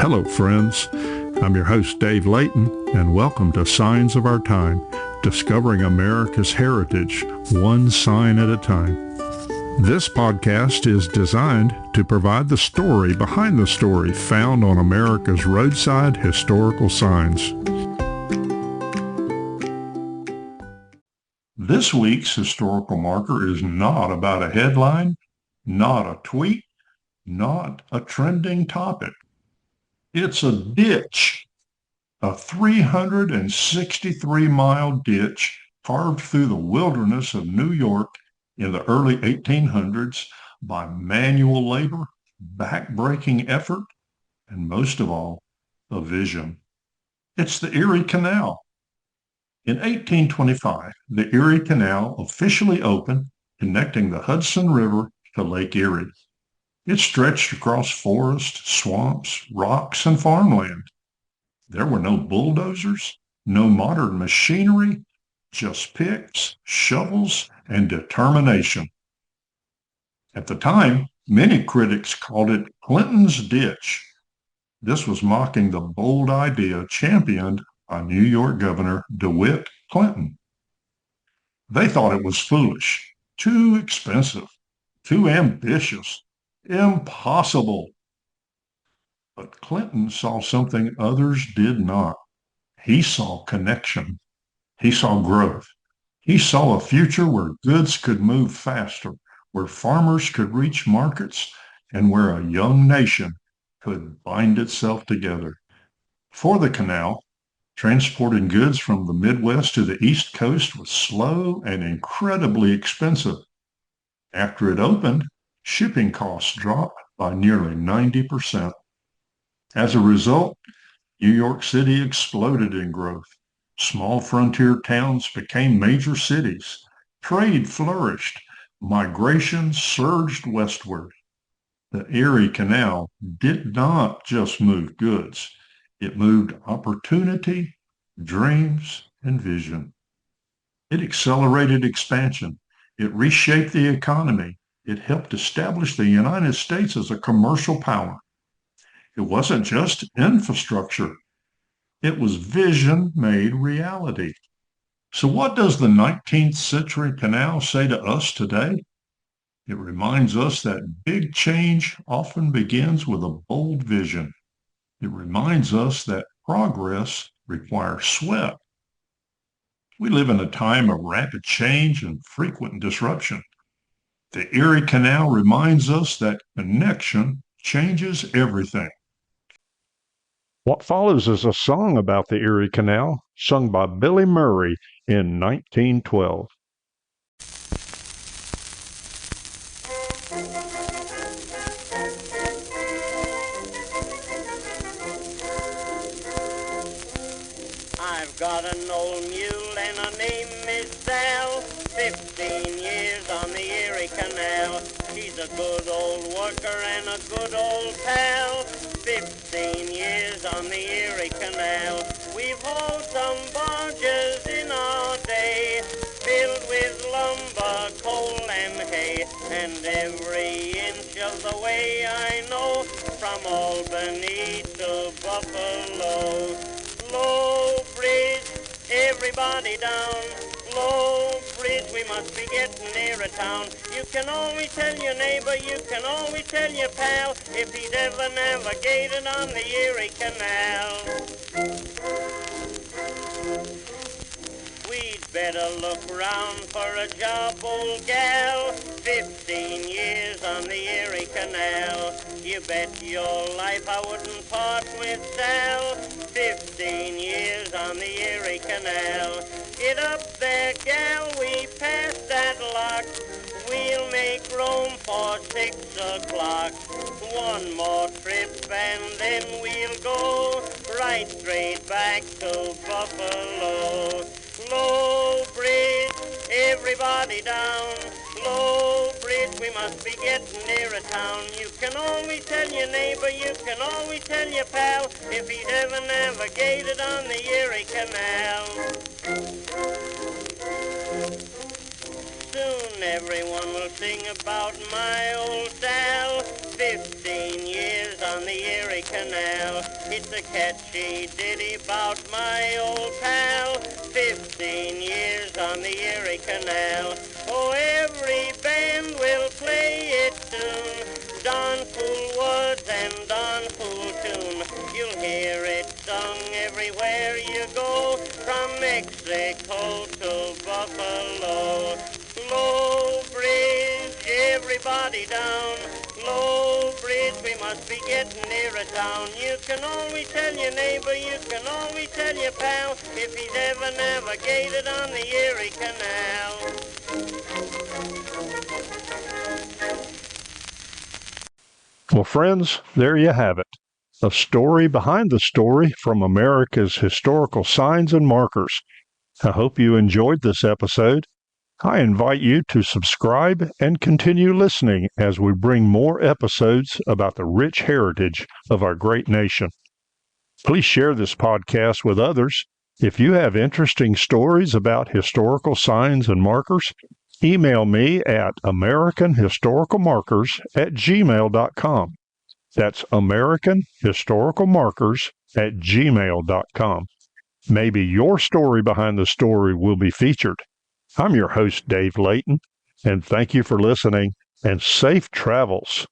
Hello, friends. I'm your host, Dave Layton, and welcome to Signs of Our Time, discovering America's heritage, one sign at a time. This podcast is designed to provide the story behind the story found on America's roadside historical signs. This week's historical marker is not about a headline, not a tweet, not a trending topic. It's a ditch, a 363-mile ditch carved through the wilderness of New York in the early 1800s by manual labor, back-breaking effort, and most of all, a vision. It's the Erie Canal. In 1825, the Erie Canal officially opened, connecting the Hudson River to Lake Erie. It stretched across forests, swamps, rocks, and farmland. There were no bulldozers, no modern machinery, just picks, shovels, and determination. At the time, many critics called it Clinton's Ditch. This was mocking the bold idea championed by New York Governor DeWitt Clinton. They thought it was foolish, too expensive, too ambitious, impossible. But Clinton saw something others did not. He saw connection. He saw growth. He saw a future where goods could move faster, where farmers could reach markets, and where a young nation could bind itself together. For the canal, transporting goods from the Midwest to the East Coast was slow and incredibly expensive. After it opened, shipping costs dropped by nearly 90%. As a result, New York City exploded in growth. Small frontier towns became major cities. Trade flourished. Migration surged westward. The Erie Canal did not just move goods. It moved opportunity, dreams, and vision. It accelerated expansion. It reshaped the economy. It helped establish the United States as a commercial power. It wasn't just infrastructure. It was vision made reality. So what does the 19th century canal say to us today? It reminds us that big change often begins with a bold vision. It reminds us that progress requires sweat. We live in a time of rapid change and frequent disruption. The Erie Canal reminds us that connection changes everything. What follows is a song about the Erie Canal, sung by Billy Murray in 1912. I've got an old mule and her name is Sal, 15 years on the Erie Canal. She's a good old worker and a good old pal, 15 years on the Erie Canal. We've hauled some barges in our day, filled with lumber, coal and hay, and every inch of the way I know, from Albany to Buffalo. Low bridge, everybody down. Low bridge, we must be getting near a town. You can always tell your neighbor, you can always tell your pal, if he'd ever navigated on the Erie Canal. We'd better look round for a job, old gal, 15 years on the Erie Canal. You bet your life I wouldn't part with Sal, 15 years on the Erie Canal. Get up there, gal, we passed that lock. We'll make room for 6 o'clock. One more trip and then we'll go right straight back to Buffalo. Low bridge, everybody down. Low bridge, we must be getting near a town. You can always tell your neighbor, you can always tell your pal, if he'd ever navigated on the Erie Canal. Soon everyone will sing about my old Sal, 15 years on the Erie Erie Canal. It's a catchy ditty about my old pal. 15 years on the Erie Canal. Oh, every band will play it soon. Don Fool Woods and Don Fool Tune. You'll hear it sung everywhere you go, from Mexico to Buffalo. Low Bridge, everybody down. Low Bridge, we must be getting near a town. You can always tell your neighbor, you can always tell your pal, if he's ever navigated on the Erie Canal. Well, friends, there you have it. A story behind the story from America's historical signs and markers. I hope you enjoyed this episode. I invite you to subscribe and continue listening as we bring more episodes about the rich heritage of our great nation. Please share this podcast with others. If you have interesting stories about historical signs and markers, email me at americanhistoricalmarkers@gmail.com. That's americanhistoricalmarkers@gmail.com. Maybe your story behind the story will be featured. I'm your host, Dave Layton, and thank you for listening, and safe travels.